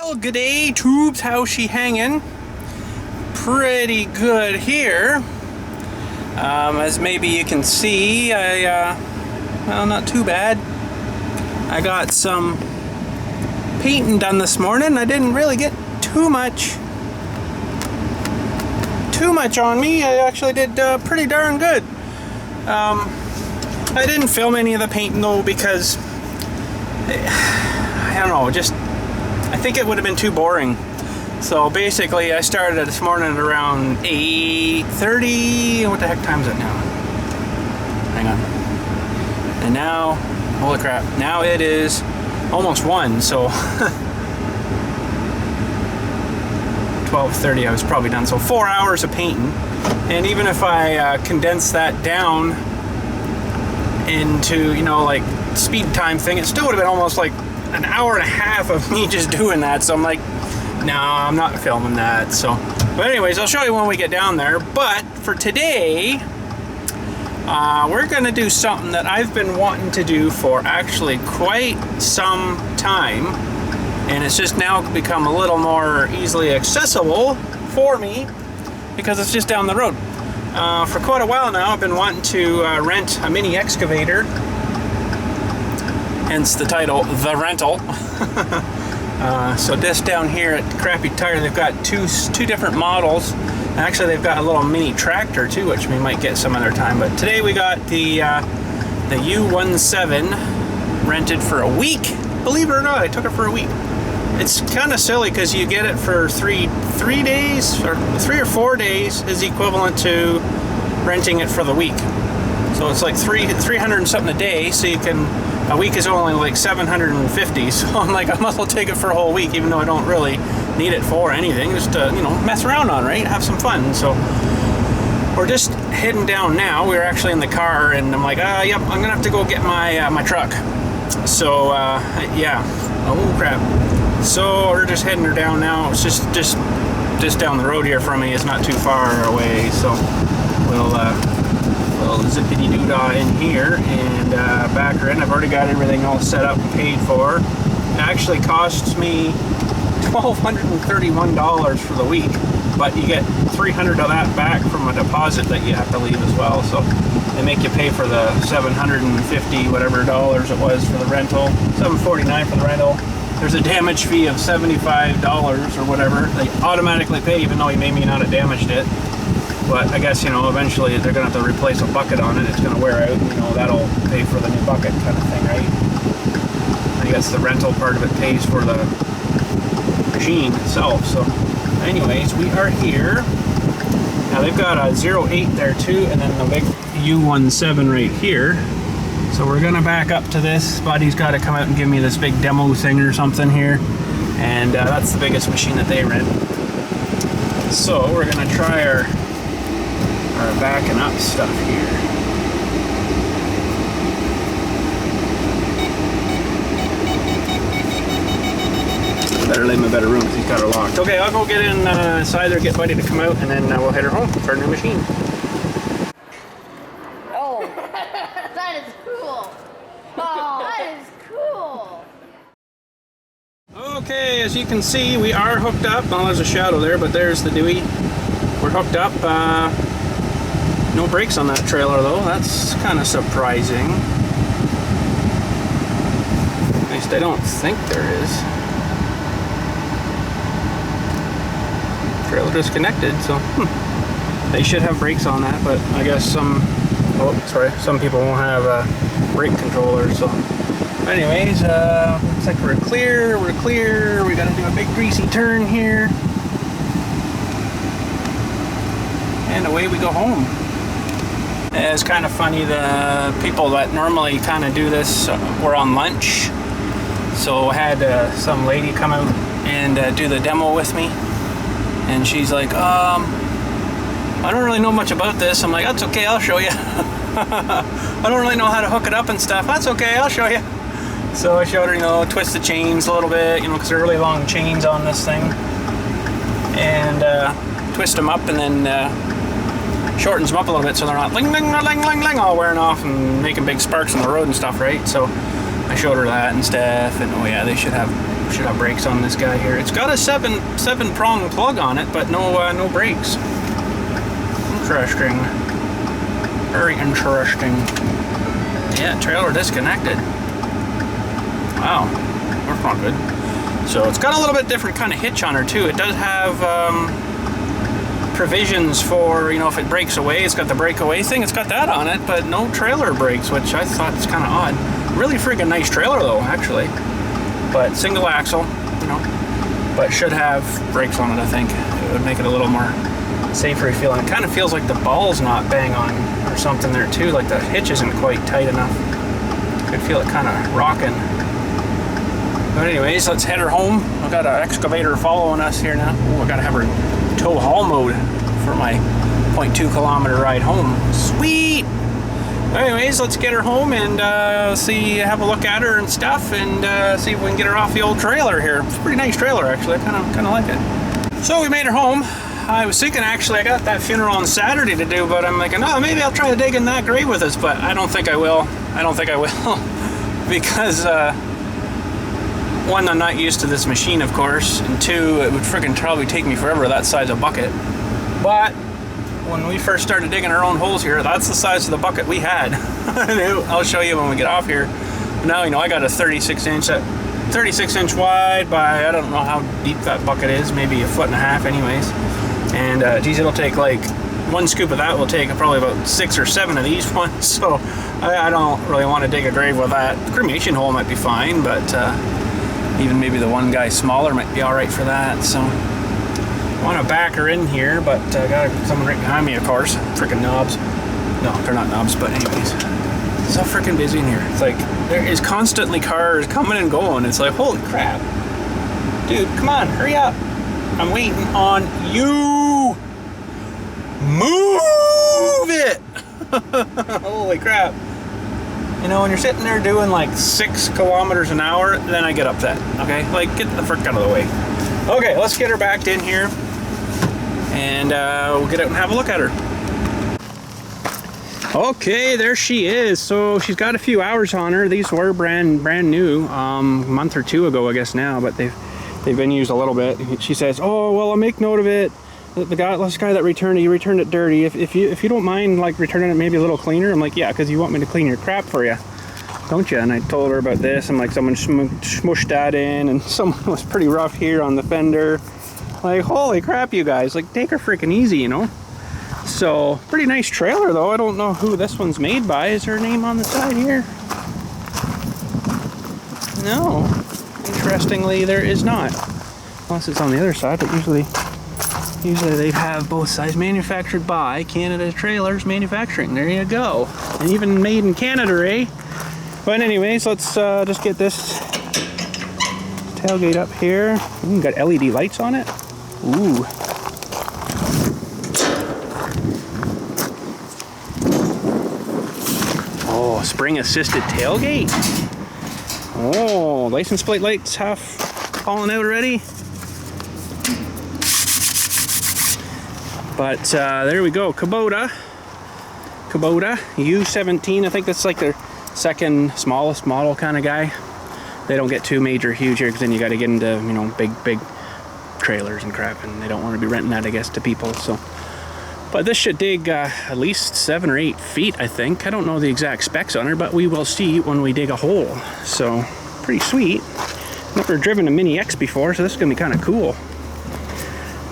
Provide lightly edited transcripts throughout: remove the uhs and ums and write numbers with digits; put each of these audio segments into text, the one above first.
Well, g'day tubes, how's she hanging? Pretty good here. As maybe you can see, well, not too bad. I got some painting done this morning. I didn't really get too much on me. I actually did pretty darn good. I didn't film any of the painting though because I don't know, I think it would have been too boring. So basically I started this morning at around 8:30. What the heck time is it now? Hang on. And now, holy crap, now it is almost 1, so 12:30 I was probably done. So 4 hours of painting. And even if I condense that down into, you know, like speed time thing, it still would have been almost like an hour and a half of me just doing that. So I'm like, no, I'm not filming that. So, but anyways, I'll show you when we get down there. But for today, we're gonna do something that I've been wanting to do for actually quite some time, and it's just now become a little more easily accessible for me because it's just down the road. For quite a while now, I've been wanting to rent a mini excavator, hence the title, The Rental. So this down here at Crappy Tire, they've got two different models. Actually, they've got a little mini tractor too, which we might get some other time. But today we got the U17 rented for a week. Believe it or not, I took it for a week. It's kind of silly because you get it for three days, or 3 or 4 days is equivalent to renting it for the week. So it's like 300 and something a day. So you can, a week is only like 750. So I'm like, I might as well take it for a whole week, even though I don't really need it for anything. Just to, you know, mess around on, right? Have some fun. So we're just heading down now. We're actually in the car, and I'm like, yep, I'm gonna have to go get my my truck. So yeah. Oh crap. So we're just heading her down now. It's just down the road here from me. It's not too far away. So we'll zippity doo dah in here and back her in. I've already got everything all set up and paid for. It actually costs me $1,231 for the week, but you get $300 of that back from a deposit that you have to leave as well. So they make you pay for the $750 whatever dollars it was for the rental, $749 for the rental. There's a damage fee of $75 or whatever they automatically pay, even though you may not have damaged it. But I guess, you know, eventually they're gonna have to replace a bucket on it. It's gonna wear out, you know, that'll pay for the new bucket kind of thing, right? I guess the rental part of it pays for the machine itself. So anyways, we are here. Now they've got a 08 there too, and then the big U17 right here. So we're gonna back up to this. Buddy's got to come out and give me this big demo thing or something here. And that's the biggest machine that they rent. So we're gonna try our backing up stuff here. Better leave him a better room because he's got her locked. Okay, I'll go get inside there, get Buddy to come out, and then we'll head her home for our new machine. Oh, that is cool. Oh, that is cool. Okay, as you can see, we are hooked up. Well, there's a shadow there, but there's the Dewey. We're hooked up. No brakes on that trailer though. That's kind of surprising. At least I don't think there is. Trailer disconnected, so they should have brakes on that, but I guess some people won't have a brake controller. So anyways, looks like we're clear. We gotta do a big greasy turn here, and away we go home. It's kind of funny, the people that normally kind of do this were on lunch, so I had some lady come out and do the demo with me, and she's like, I don't really know much about this. I'm like, that's okay, I'll show you. I don't really know how to hook it up and stuff. That's okay, I'll show you. So I showed her, you know, twist the chains a little bit, you know, because they're really long chains on this thing, and twist them up, and then shortens them up a little bit so they're not ling ling ling ling ling all wearing off and making big sparks on the road and stuff, right? So I showed her that and stuff, and oh yeah, they should have should have brakes on this guy here. It's got a seven prong plug on it, but no brakes. Interesting. Very interesting. Yeah, trailer disconnected. Wow, that's not good. So it's got a little bit different kind of hitch on her too. It does have provisions for, you know, if it breaks away, it's got the breakaway thing. It's got that on it, but no trailer brakes, which I thought is kind of odd. Really friggin' nice trailer though, actually. But single axle, you know, but should have brakes on it, I think. It would make it a little more safer feeling. It kind of feels like the ball's not bang on or something there too, like the hitch isn't quite tight enough. Could feel it kind of rocking. But anyways, let's head her home. I've got an excavator following us here now. Oh, I gotta have her tow haul mode for my 0.2 kilometer ride home. Sweet! Anyways, let's get her home and have a look at her and stuff, and see if we can get her off the old trailer here. It's a pretty nice trailer, actually. I kind of like it. So we made her home. I was thinking, actually, I got that funeral on Saturday to do, but I'm like, oh, maybe I'll try to dig in that grave with us, but I don't think I will. I don't think I will. Because, one, I'm not used to this machine, of course, and two, it would freaking probably take me forever that size of bucket. But when we first started digging our own holes here, that's the size of the bucket we had. I'll show you when we get off here. But now, you know, I got a 36 inch wide by, I don't know how deep that bucket is, maybe 1.5 foot anyways. And geez, it'll take like one scoop of that will take probably about 6 or 7 of these ones. So I don't really want to dig a grave with that. The cremation hole might be fine, but even maybe the one guy smaller might be all right for that. So I want to back her in here, but got someone right behind me, of course. Freaking knobs. No, they're not knobs, but anyways. It's so freaking busy in here. It's like there is constantly cars coming and going. It's like, holy crap. Dude, come on, hurry up. I'm waiting on you. Move it. Holy crap. You know, when you're sitting there doing like 6 kilometers an hour, then I get upset. Okay, like get the frick out of the way. Okay, let's get her backed in here, and we'll get out and have a look at her. Okay, there she is. So she's got a few hours on her. These were brand new, a month or two ago, I guess now, but they've been used a little bit. She says, "Oh well, I'll make note of it. This guy that returned it, you returned it dirty. If you don't mind like returning it maybe a little cleaner." I'm like, "Yeah, because you want me to clean your crap for you, don't you?" And I told her about this. I'm like, someone smushed that in, and someone was pretty rough here on the fender. Like, holy crap, you guys! Like, take her freaking easy, you know. So, pretty nice trailer though. I don't know who this one's made by. Is her name on the side here? No. Interestingly, there is not. Unless it's on the other side, but usually they have both sides. Manufactured by Canada Trailers Manufacturing. There you go. And even made in Canada, eh? But anyways, let's just get this tailgate up here. Ooh, got LED lights on it. Ooh. Oh, spring assisted tailgate. Oh, license plate lights half falling out already. But there we go, Kubota U17. I think that's like their second smallest model kind of guy. They don't get too major huge here because then you got to get into, you know, big trailers and crap, and they don't want to be renting that, I guess, to people. So, but this should dig at least 7 or 8 feet, I think. I don't know the exact specs on her, but we will see when we dig a hole. So pretty sweet. Never driven a Mini X before, so this is gonna be kind of cool.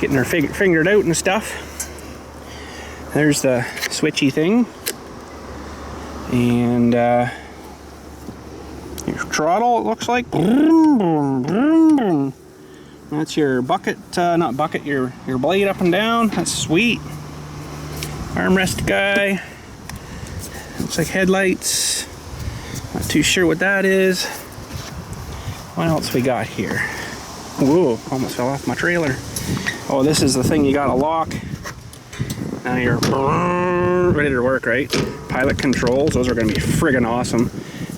Getting her fingered out and stuff. There's the switchy thing, and your throttle, it looks like. That's your bucket, not bucket, your blade up and down. That's sweet. Armrest guy. Looks like headlights. Not too sure what that is. What else we got here? Whoa, almost fell off my trailer. Oh, this is the thing you gotta lock. Now you're ready to work, right? Pilot controls, those are gonna be friggin' awesome.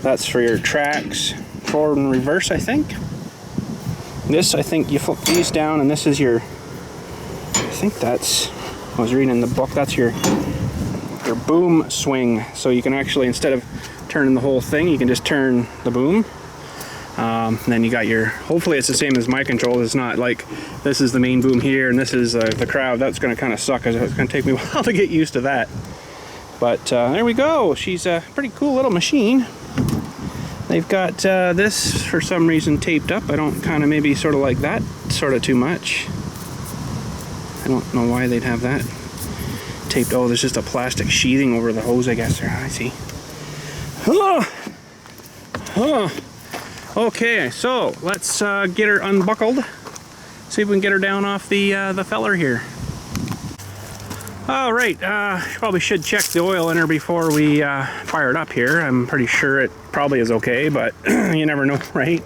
That's for your tracks, forward and reverse, I think. This, I think you flip these down, and this is your, I think that's, I was reading in the book, that's your boom swing. So you can actually, instead of turning the whole thing, you can just turn the boom. Then you got your, hopefully it's the same as my control. It's not like this is the main boom here and this is the crowd. That's going to kind of suck, because it's going to take me a while to get used to that. But there we go. She's a pretty cool little machine. They've got this for some reason taped up. I don't kind of maybe sort of like that sort of too much. I don't know why they'd have that taped. Oh, there's just a plastic sheathing over the hose, I guess. There, I see. Oh. Oh. Okay, so let's get her unbuckled. See if we can get her down off the feller here. All right, probably should check the oil in her before we fire it up here. I'm pretty sure it probably is okay, but you never know, right?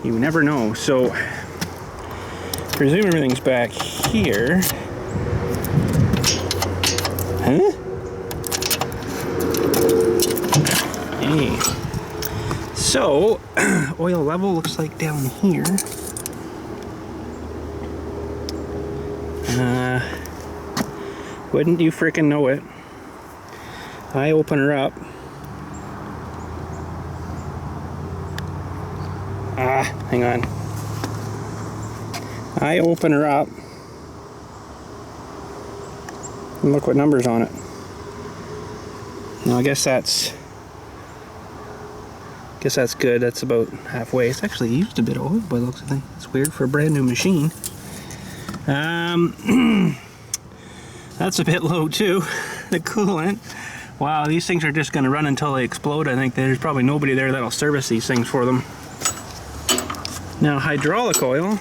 You never know. So, presume everything's back here. Huh? Hey. So, oil level looks like down here. Wouldn't you frickin' know it? I open her up. Hang on. I open her up. And look what number's on it. Now I guess that's good. That's about halfway. It's actually used a bit of oil by the looks of things. It's weird for a brand new machine. That's a bit low too. The coolant. Wow, these things are just going to run until they explode. I think there's probably nobody there that'll service these things for them. Now hydraulic oil.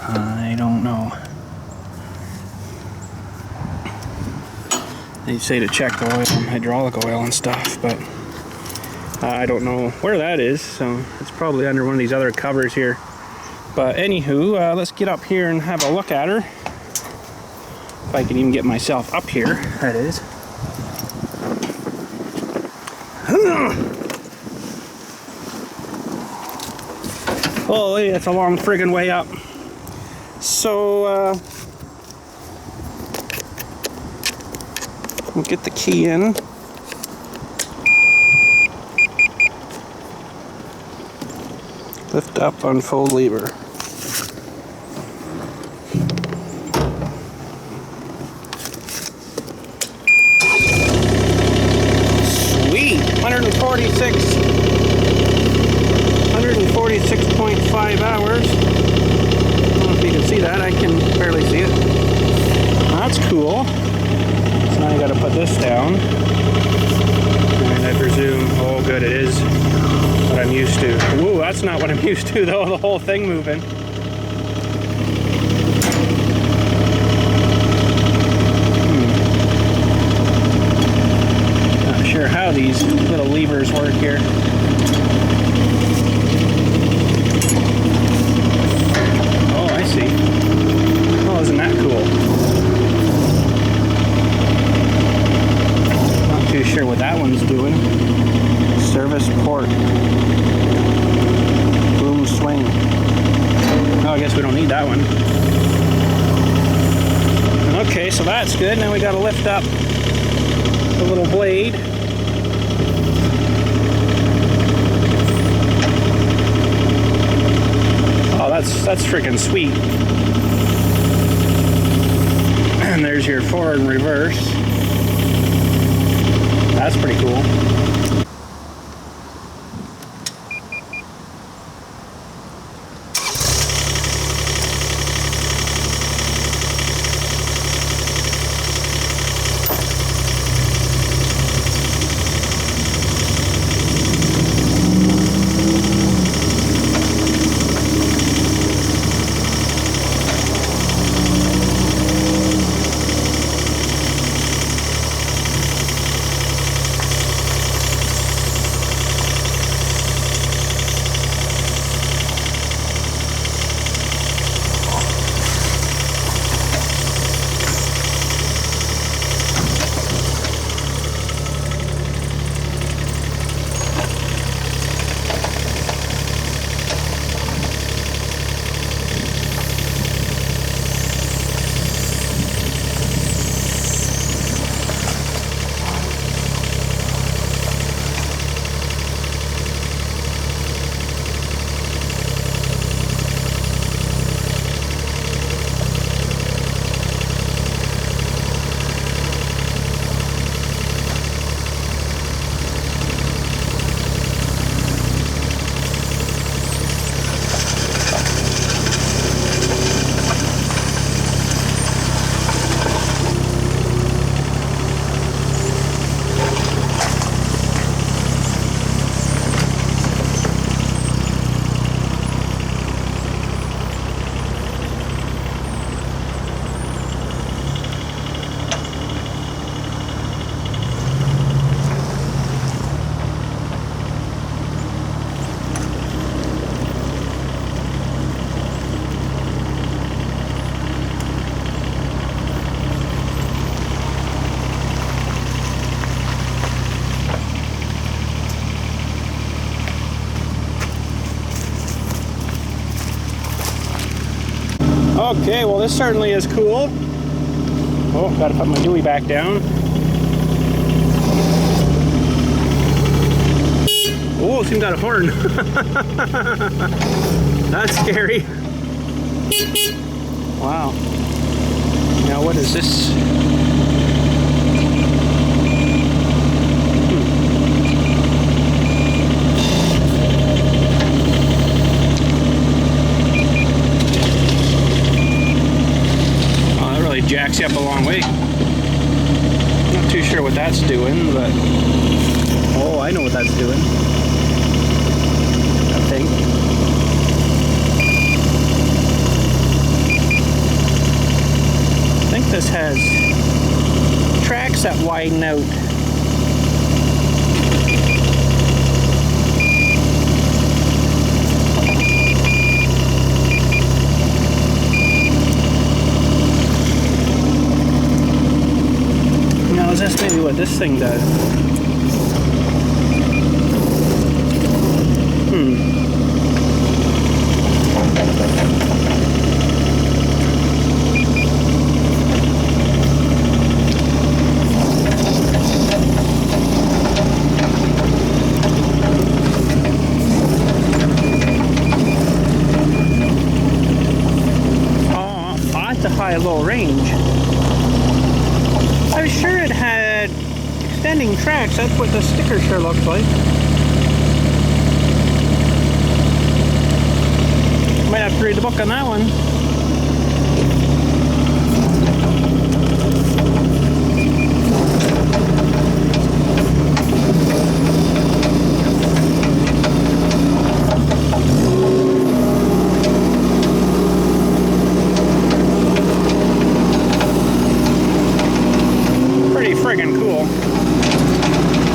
I don't know. They say to check the oil and hydraulic oil and stuff, but I don't know where that is, so it's probably under one of these other covers here. But anywho, let's get up here and have a look at her. If I can even get myself up here, that is. Holy, that's a long friggin' way up. So, we'll get the key in. Lift up, unfold lever. Sweet! 146.5 hours. I don't know if you can see that. I can barely see it. That's cool. So now I gotta put this down. And I presume, oh good, it is what I'm used to. Whoa, that's not what I'm used to though, the whole thing moving. Not sure how these little levers work here. Oh, I see. Oh, isn't that cool? Not too sure what that one's doing. Service port. Boom swing. Oh, I guess we don't need that one. Okay, so that's good. Now we got to lift up the little blade. Oh, that's freaking sweet. And there's your forward and reverse. That's pretty cool. Okay, well this certainly is cool. Oh, gotta put my Dewey back down. Oh, it seems out of horn. That's scary. Wow. Now what is this? Oh, that really jacks you up a long way. Not too sure what that's doing, but oh, I know what that's doing. I think. I think this has tracks that widen out. Now is this maybe what this thing does? Low range. I was sure it had extending tracks. That's what the sticker sure looks like. Might have to read the book on that one. Friggin' cool.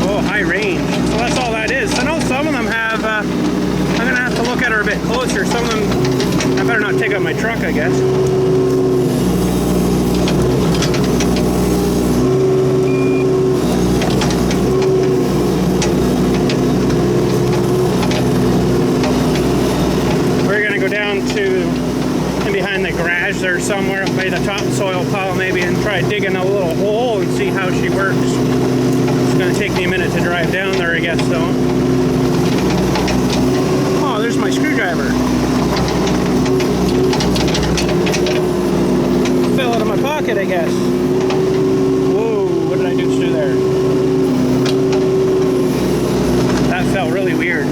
Oh, high range. So that's all that is. I know some of them have, I'm gonna have to look at her a bit closer. Some of them, I better not take out my truck, I guess. We're gonna go down to behind the garage there somewhere by the topsoil pile maybe and try digging a little hole and see how she works. It's going to take me a minute to drive down there, I guess, though. Oh, there's my screwdriver. Fell out of my pocket, I guess. Whoa, what did I do to there? That felt really weird.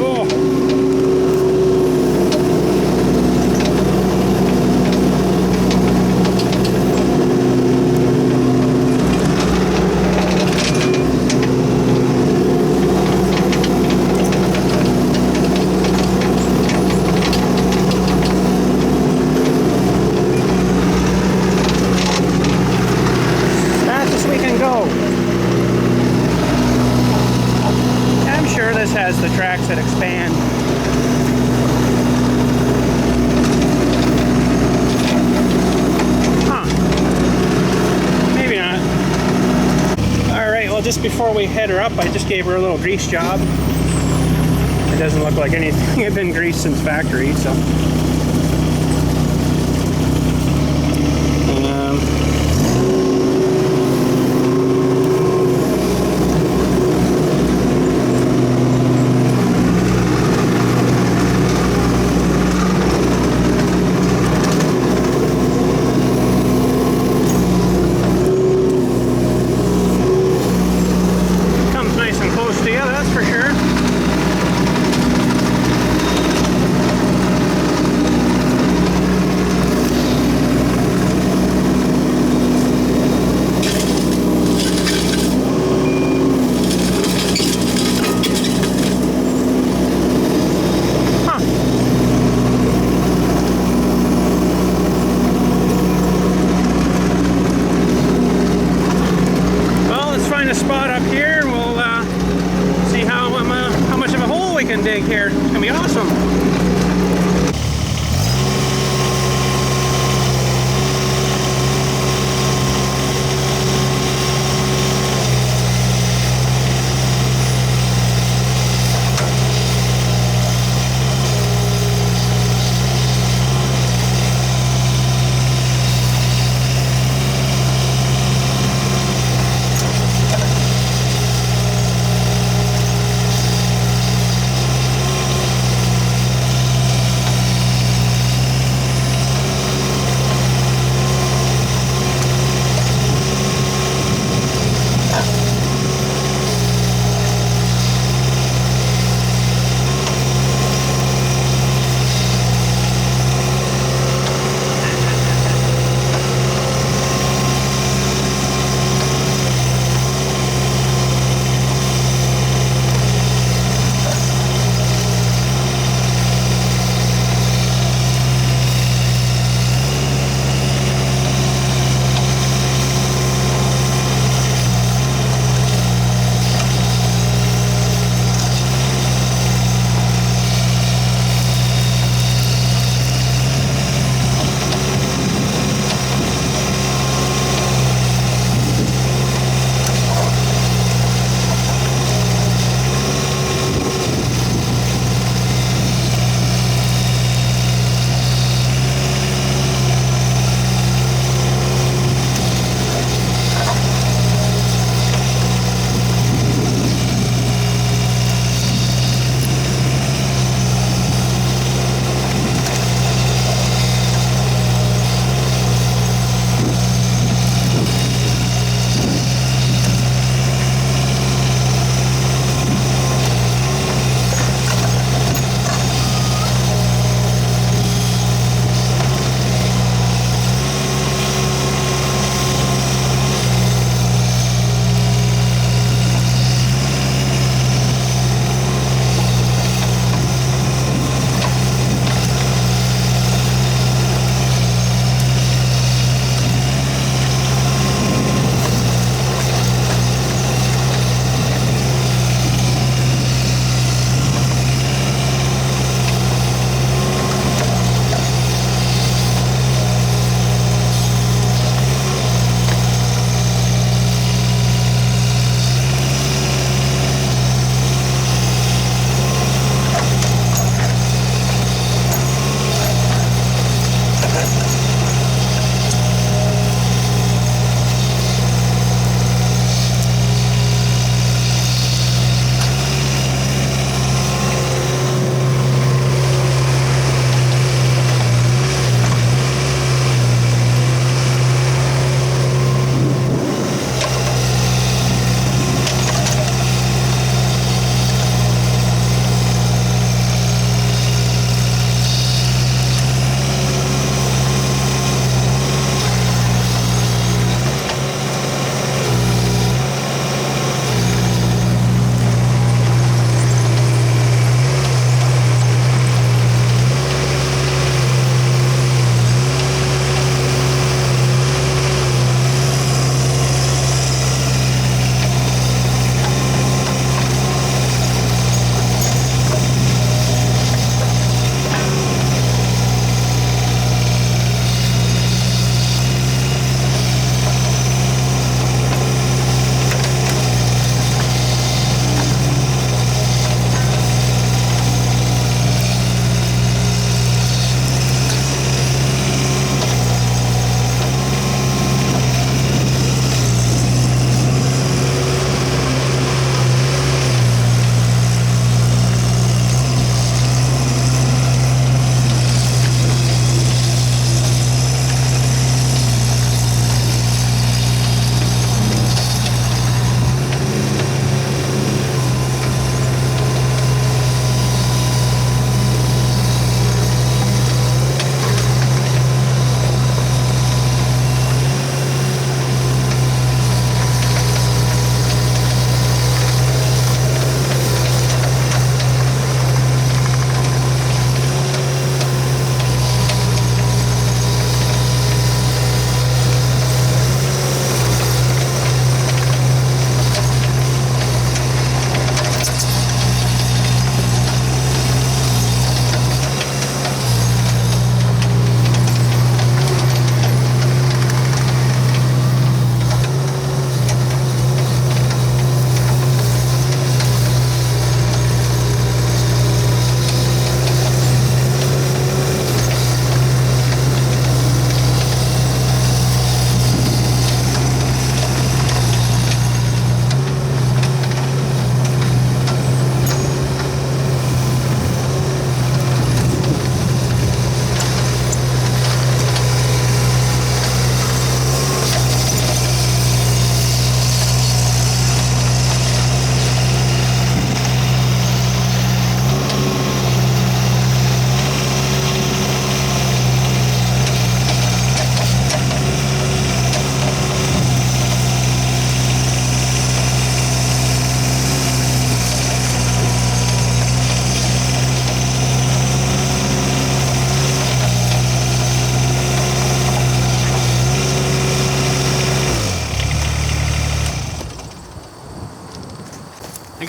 Oh. Has the tracks that expand. Huh. Maybe not. Alright, well just before we head her up, I just gave her a little grease job. It doesn't look like anything had been greased since factory, so.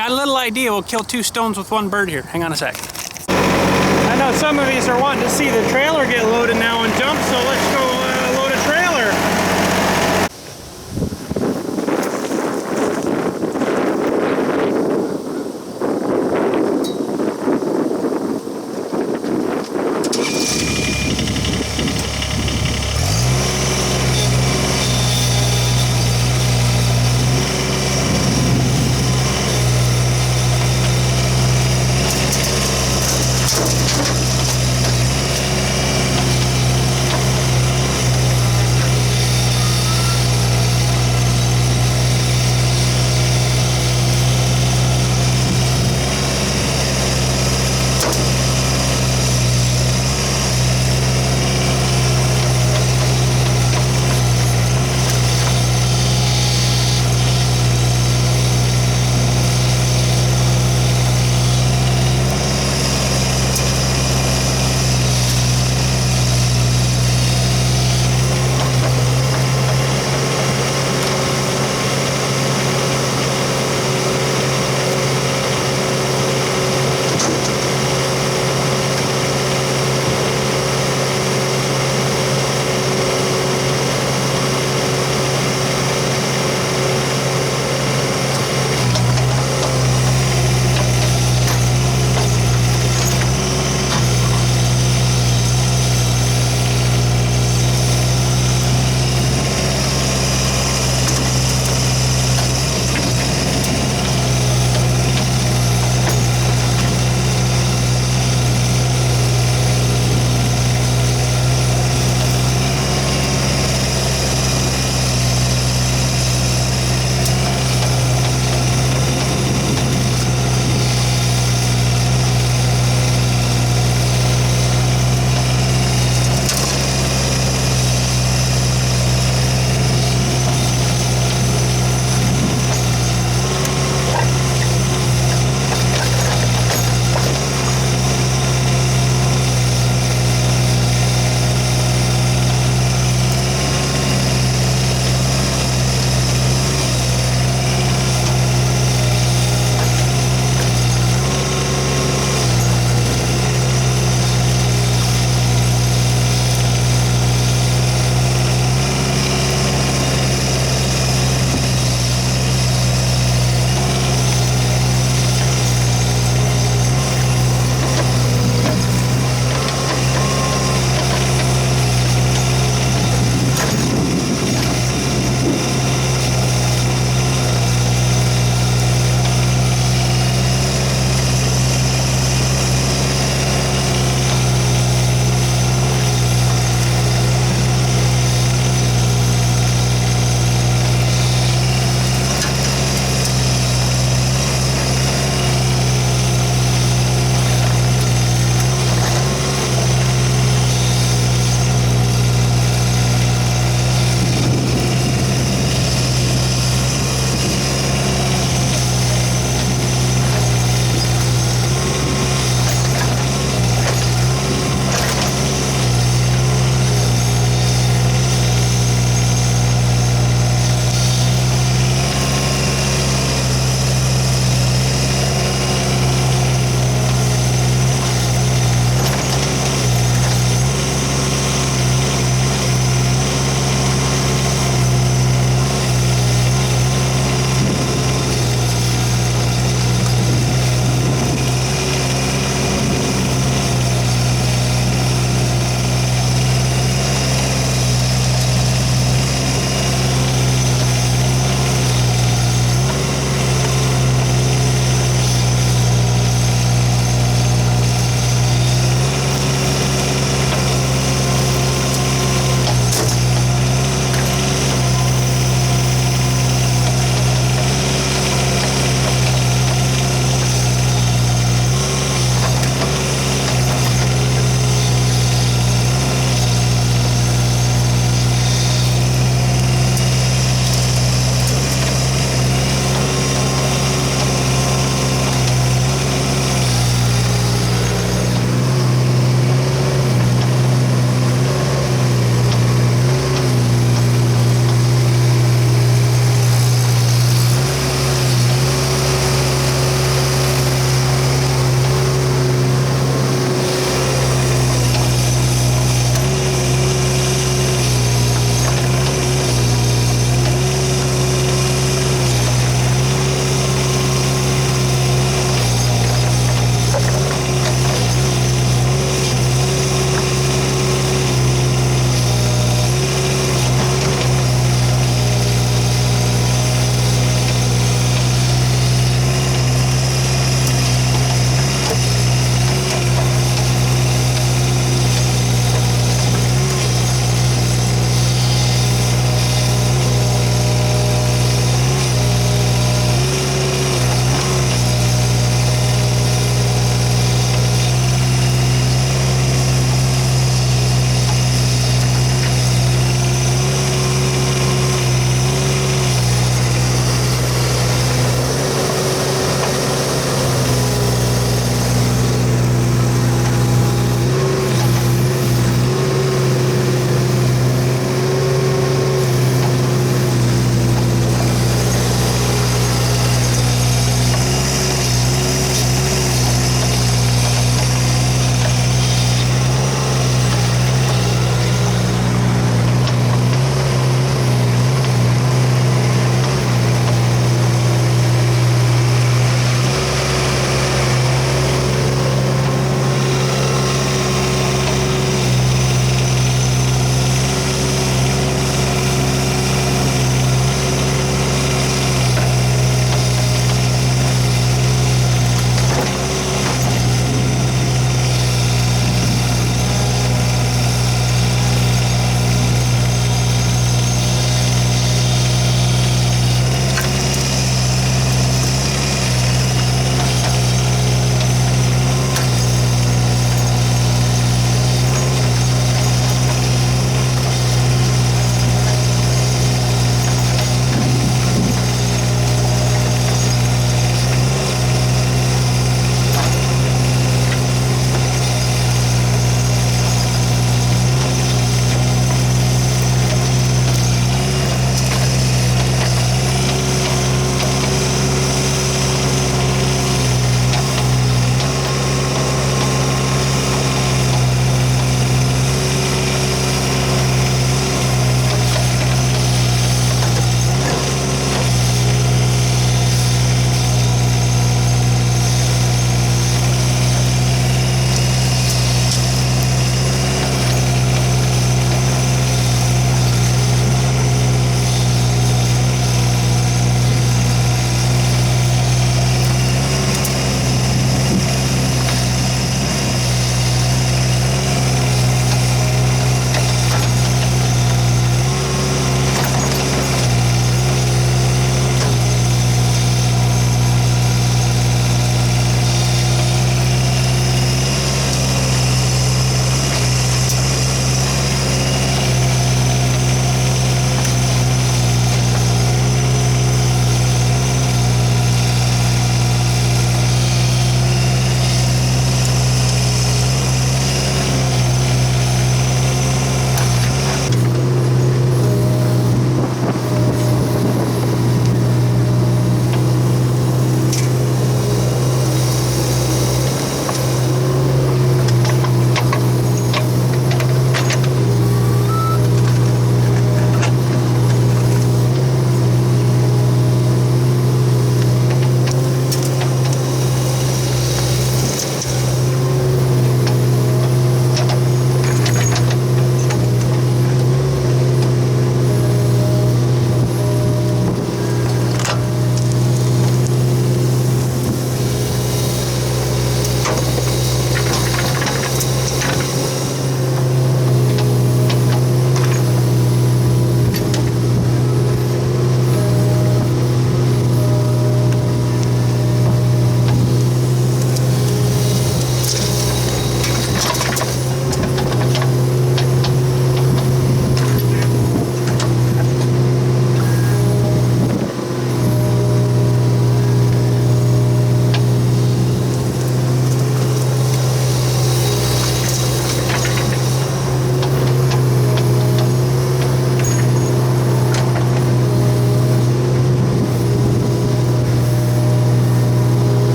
got a little idea. We'll kill 2 stones with 1 bird here. Hang on a sec. I know some of you are wanting to see the trailer get loaded now and jump, so let's go load a trailer.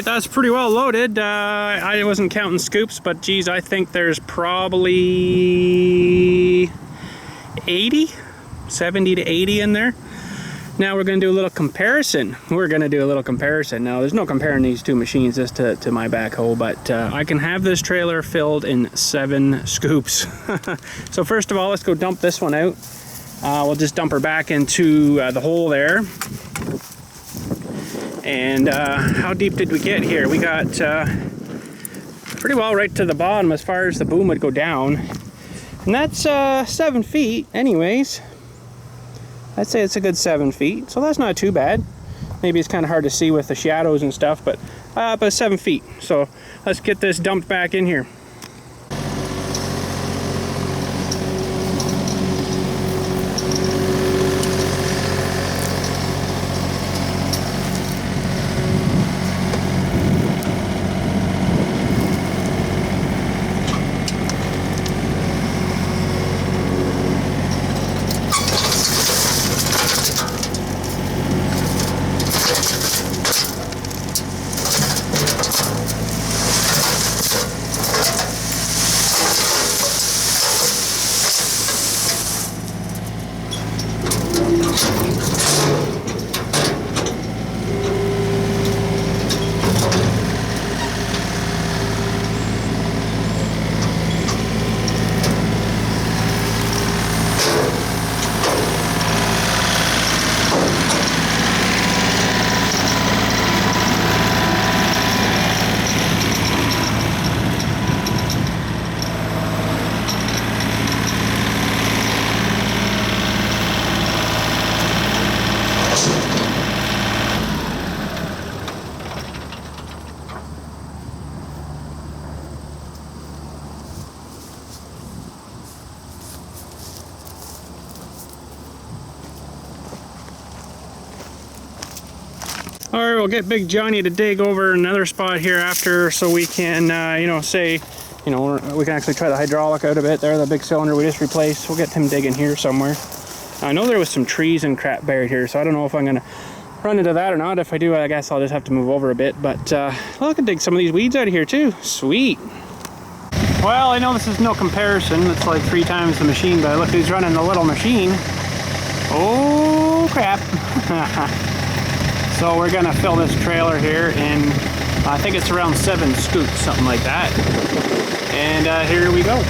right, that's pretty well loaded. I wasn't counting scoops, but geez, I think there's probably 70 to 80 in there. Now we're going to do a little comparison. Now, there's no comparing these two machines just to my backhoe, but I can have this trailer filled in 7 scoops. So first of all, let's go dump this one out. We'll just dump her back into the hole there. And how deep did we get here? We got pretty well right to the bottom as far as the boom would go down. And that's 7 feet anyways. I'd say it's a good 7 feet, so that's not too bad. Maybe it's kind of hard to see with the shadows and stuff, but 7 feet. So let's get this dumped back in here. Alright, we'll get Big Johnny to dig over another spot here after, so we can, we can actually try the hydraulic out a bit there, the big cylinder we just replaced. We'll get him digging here somewhere. I know there was some trees and crap buried here, so I don't know if I'm going to run into that or not. If I do, I guess I'll just have to move over a bit. But I can dig some of these weeds out of here too. Sweet. Well, I know this is no comparison. It's like 3 times the machine, but look who's running the little machine. Oh, crap. So we're gonna fill this trailer here in, I think it's around 7 scoops, something like that. And here we go.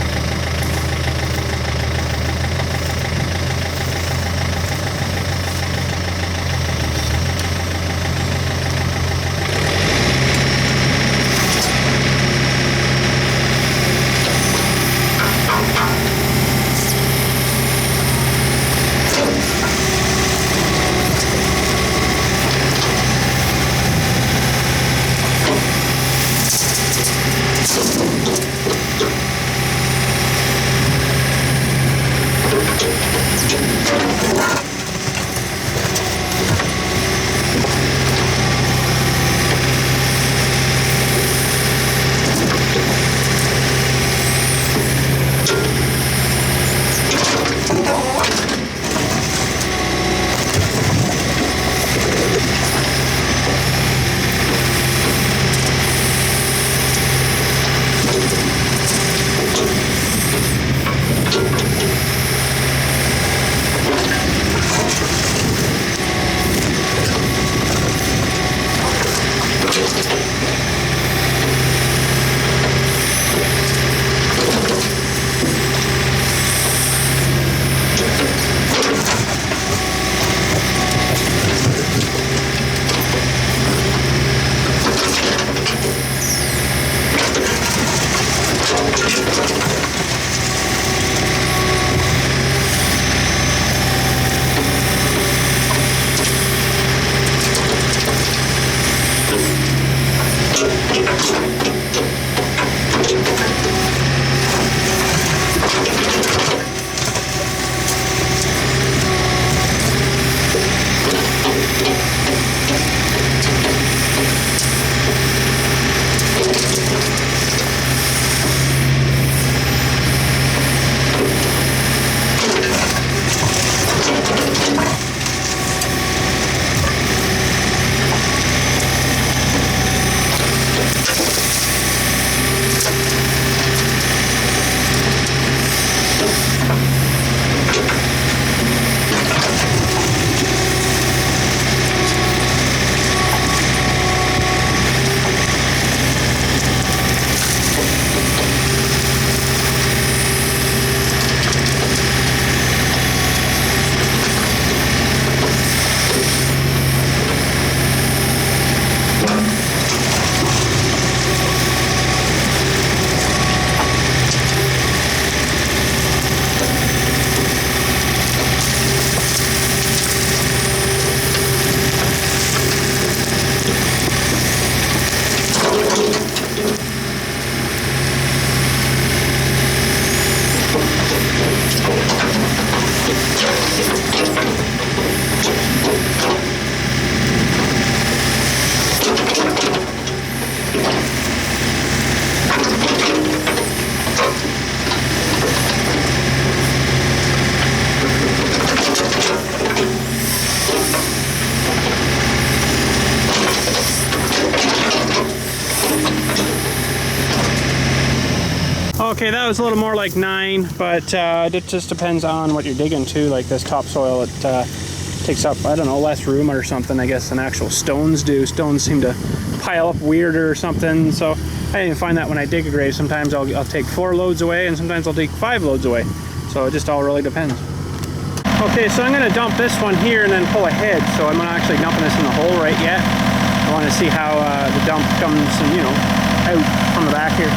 Okay, that was a little more like 9, but it just depends on what you're digging too. Like this topsoil, it takes up, I don't know, less room or something, I guess, than actual stones do. Stones seem to pile up weirder or something, so I even find that when I dig a grave, sometimes I'll take 4 loads away, and sometimes I'll take 5 loads away. So it just all really depends. Okay, so I'm going to dump this one here and then pull ahead, so I'm not actually dumping this in the hole right yet. I want to see how the dump comes, and, you know, out from the back here.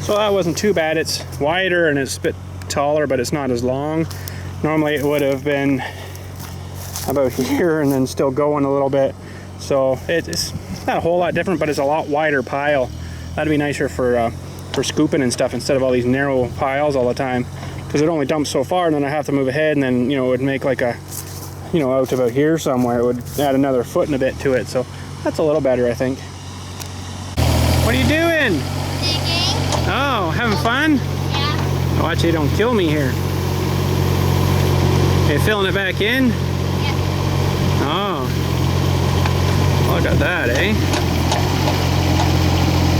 So that wasn't too bad. It's wider and it's a bit taller, but it's not as long. Normally it would have been about here and then still going a little bit. So it's not a whole lot different, but it's a lot wider pile. That'd be nicer for scooping and stuff instead of all these narrow piles all the time. Because it only dumps so far, and then I have to move ahead, and then, you know, it would make like a, you know, out about here somewhere. It would add another foot and a bit to it. So that's a little better, I think. What are you doing? Oh, having fun? Yeah. Watch you don't kill me here. You filling it back in? Yeah. Oh. Look at that, eh?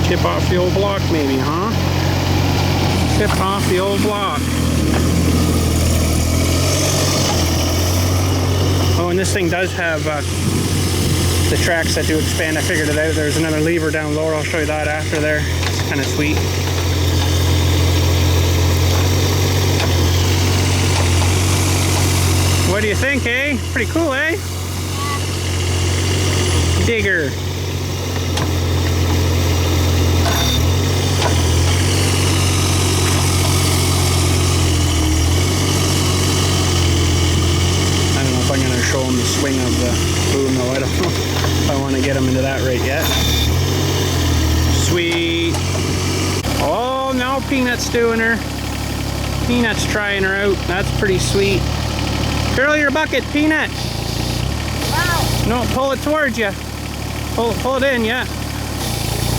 Chip off the old block maybe, huh? Chip off the old block. Oh, and this thing does have the tracks that do expand. I figured it out. There's another lever down lower. I'll show you that after there. It's kind of sweet. What do you think, eh? Pretty cool, eh? Digger. I don't know if I'm going to show them the swing of the boom, though. I don't know if I want to get them into that right yet. Sweet. Oh, no, Peanut's doing her. Peanut's trying her out. That's pretty sweet. Curl your bucket, Peanut. Wow. No, pull it towards you. Pull it in, yeah.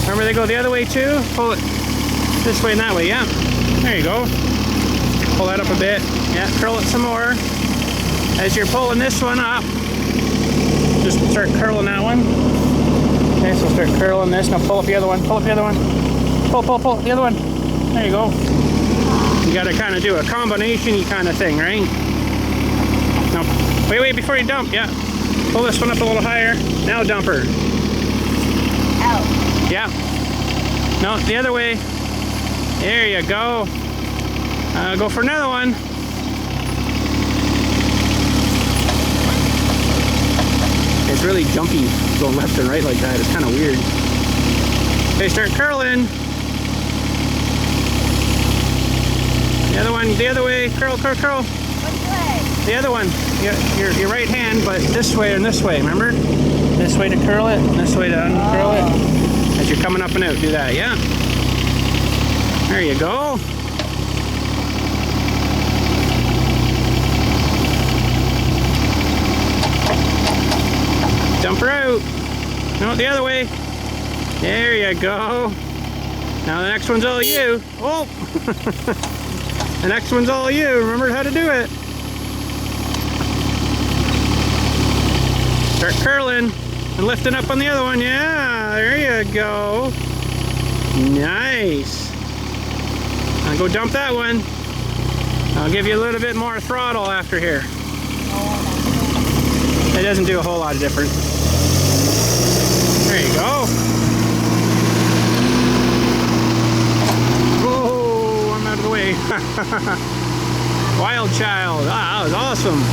Remember they go the other way too? Pull it this way and that way, yeah. There you go. Pull that up a bit. Yeah, curl it some more. As you're pulling this one up, just start curling that one. Okay, so start curling this. Now pull up the other one. Pull up the other one. Pull the other one. There you go. You gotta kind of do a combination-y kind of thing, right? No, wait, before you dump, yeah. Pull this one up a little higher. Now dump her. Out. Yeah. No, the other way. There you go. Go for another one. It's really jumpy going left and right like that. It's kind of weird. Okay, start curling. The other one, the other way. Curl. Which way? The other one, your right hand, but this way and this way, remember? This way to curl it, and this way to uncurl it. As you're coming up and out, do that, yeah? There you go. Dump her out. No, the other way. There you go. Now the next one's all you. Oh! The next one's all you. Remember how to do it. Start curling and lifting up on the other one. Yeah, there you go. Nice. Now go dump that one. I'll give you a little bit more throttle after here. It doesn't do a whole lot of difference. There you go. Whoa, I'm out of the way. Wild child. Ah, that was awesome.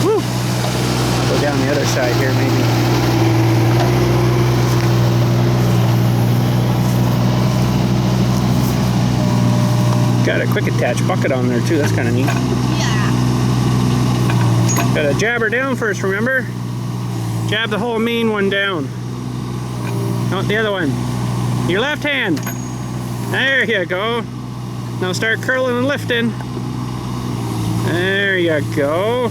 Woo. I'll go down the other side here maybe. Got a quick attach bucket on there too, that's kind of neat. Yeah. Gotta jab her down first, remember? Jab the whole mean one down. Not the other one. Your left hand. There you go. Now start curling and lifting. There you go.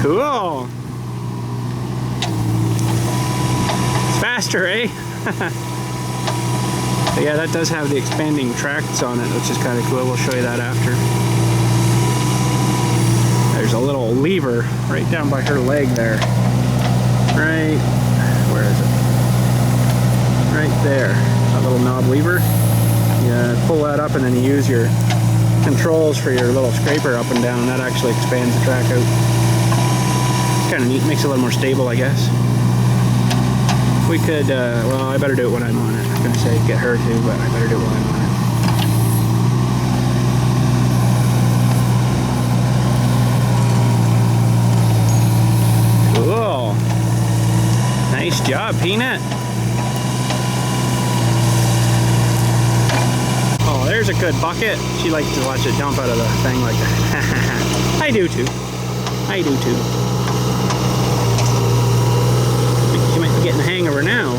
Cool. It's faster, eh? But yeah, that does have the expanding tracts on it, which is kind of cool. We'll show you that after. There's a little lever right down by her leg there. Right, where is it? Right there. A little knob lever. You pull that up and then you use your controls for your little scraper up and down. That actually expands the track out. It's kind of neat. Makes it a little more stable, I guess. We could, well, I better do it when I'm on it. I was going to say get her to, but I better do it when I'm on it. Cool. Nice job, Peanut. Oh, there's a good bucket. She likes to watch it dump out of the thing like that. I do too. I do too. She might be getting the hang of her now.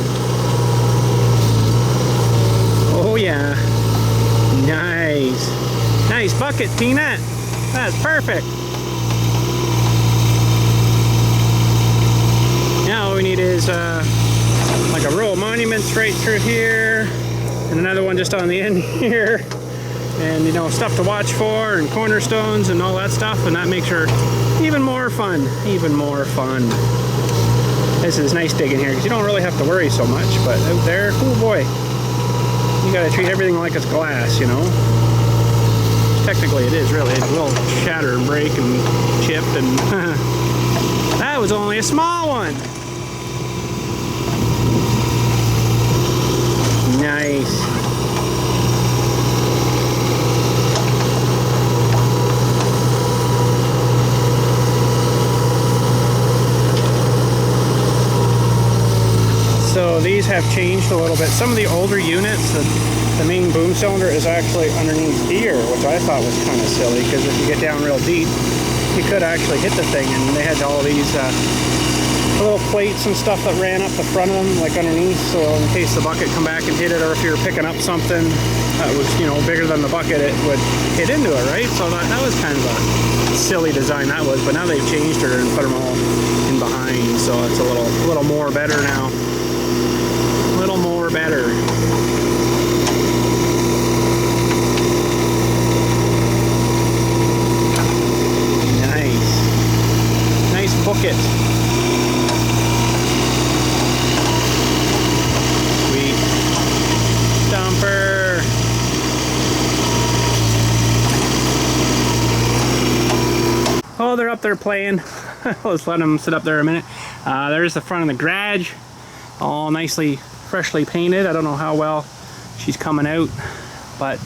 Oh yeah. Nice. Nice bucket, Peanut. That's perfect. Now all we need is like a row of monuments right through here, and another one just on the end here, and you know, stuff to watch for, and cornerstones and all that stuff, and that makes her even more fun. Even more fun. This is nice digging here because you don't really have to worry so much, but out there, oh boy, you gotta treat everything like it's glass, you know. Technically it is really. It will shatter and break and chip, and that was only a small one. Nice. So these have changed a little bit. Some of the older units, the main boom cylinder is actually underneath here, which I thought was kind of silly, because if you get down real deep, you could actually hit the thing, and they had all these little plates and stuff that ran up the front of them, like underneath, so in case the bucket come back and hit it, or if you were picking up something that was, you know, bigger than the bucket, it would hit into it, right? So that was kind of a silly design that was, but now they've changed her and put them all in behind, so it's a little more better now. A little more better. Nice. Nice bucket. Sweet. Dumper. Oh, they're up there playing. Let's let them sit up there a minute. There's the front of the garage. All nicely, freshly painted. I don't know how well she's coming out, but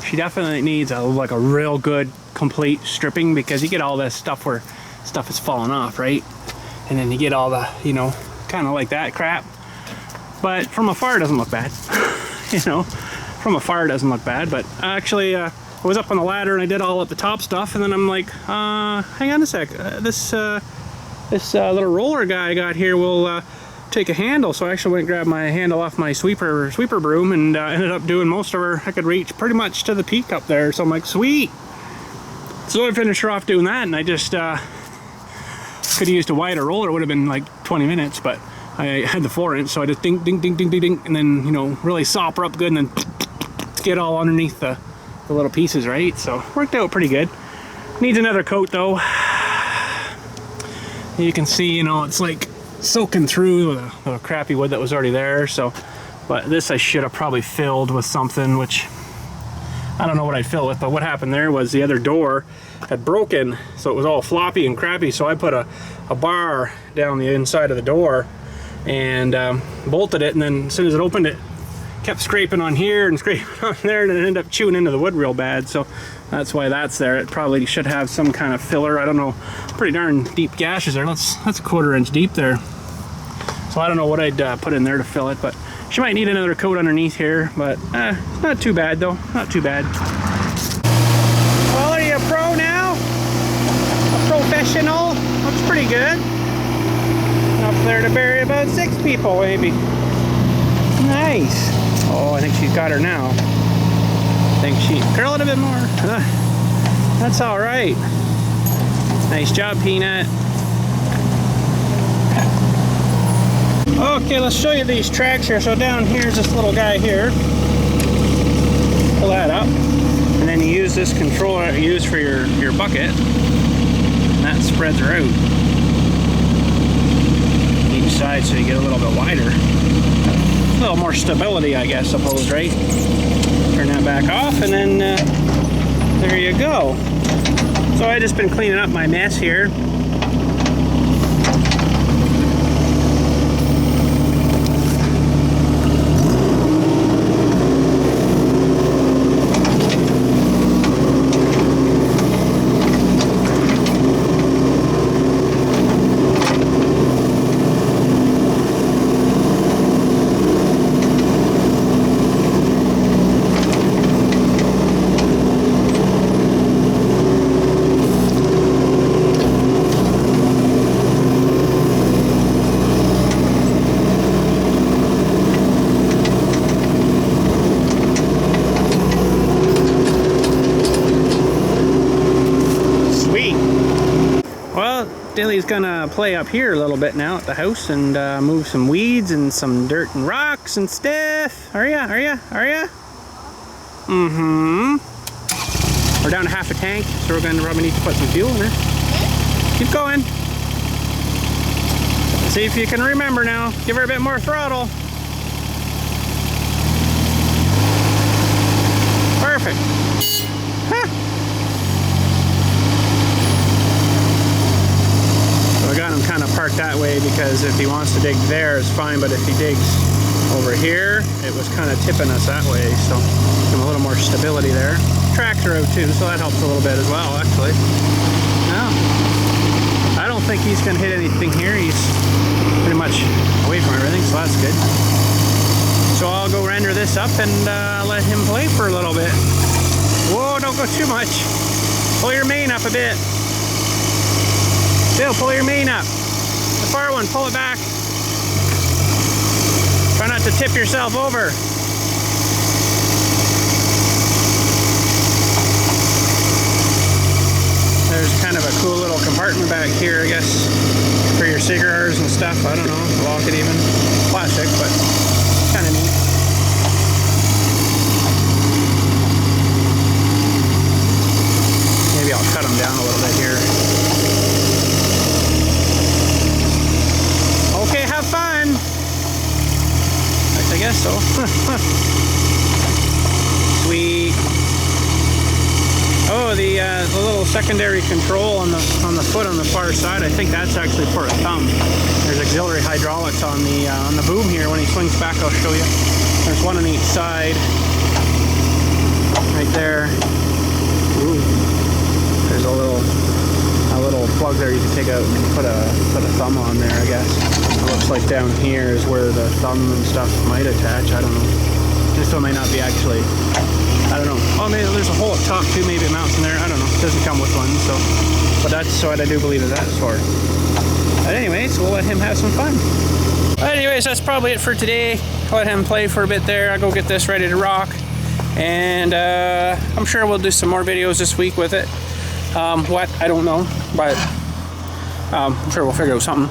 she definitely needs like a real good complete stripping, because you get all this stuff where stuff is falling off, right? And then you get all the, you know, kind of like that crap. But from afar it doesn't look bad. You know, from afar it doesn't look bad. But actually I was up on the ladder and I did all at the top stuff, and then I'm like, hang on a sec, this little roller guy I got here will take a handle. So I actually went and grabbed my handle off my sweeper broom, and ended up doing most of her. I could reach pretty much to the peak up there, so I'm like, sweet. So I finished her off doing that, and I just could have used a wider roller. It would have been like 20 minutes, but I had the 4-inch, so I just ding, ding, ding, ding, ding, ding, and then, you know, really sop her up good, and then get all underneath the little pieces, right? So worked out pretty good. Needs another coat though. You can see, you know, it's like soaking through the crappy wood that was already there. So, but this I should have probably filled with something, which I don't know what I'd fill with, but what happened there was the other door had broken, so it was all floppy and crappy. So I put a bar down the inside of the door and bolted it, and then as soon as it opened, it kept scraping on here and scraping on there, and it ended up chewing into the wood real bad. So that's why that's there. It probably should have some kind of filler. I don't know. Pretty darn deep gashes there. That's a 1/4 inch deep there. So I don't know what I'd put in there to fill it, but she might need another coat underneath here. But not too bad though. Not too bad. Well, are you a pro now? A professional? Looks pretty good. Up there to bury about 6 people, maybe. Nice. Oh, I think she's got her now. I think she... Curl it a bit more. That's all right. Nice job, Peanut. Okay, let's show you these tracks here. So down here's this little guy here. Pull that up. And then you use this controller you use for your bucket. And that spreads her out. Each side so you get a little bit wider. A little more stability, I guess, suppose, right? Turn that back off and then there you go. So I just been cleaning up my mess here. Dilly's gonna play up here a little bit now at the house and move some weeds and some dirt and rocks and stuff. Are ya? Mm-hmm. We're down to half a tank, so we're gonna probably need to put some fuel in there. Keep going. See if you can remember now. Give her a bit more throttle. Perfect. Huh. I got him kind of parked that way because if he wants to dig there, it's fine, but if he digs over here, it was kind of tipping us that way, so give him a little more stability there. Tractor out too, so that helps a little bit as well, actually. No, I don't think he's going to hit anything here. He's pretty much away from everything, so that's good. So I'll go render this up and let him play for a little bit. Whoa, don't go too much. Pull your main up a bit. Bill, pull your main up. The far one, pull it back. Try not to tip yourself over. There's kind of a cool little compartment back here, I guess, for your cigars and stuff. I don't know, lock it even. Plastic, but kind of neat. Maybe I'll cut them down a little bit here. Okay, have fun. I guess so. Sweet. Oh, the little secondary control on the foot on the far side. I think that's actually for a thumb. There's auxiliary hydraulics on the boom here. When he swings back, I'll show you. There's one on each side. Right there. Ooh. There's a little plug there you can take out and put a thumb on there, I guess. It looks like down here is where the thumb and stuff might attach. I don't know. This one might not be actually. I don't know. Oh, maybe there's a hole up top too. Maybe it mounts in there. I don't know. It doesn't come with one, so. But that's what I do believe that's for. But anyways, we'll let him have some fun. But anyways, that's probably it for today. Let him play for a bit there. I'll go get this ready to rock. And I'm sure we'll do some more videos this week with it. What? I don't know. But I'm sure we'll figure out something.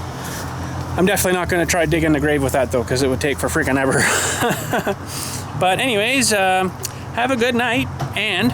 I'm definitely not going to try digging the grave with that though, because it would take for freaking ever. But anyways, have a good night and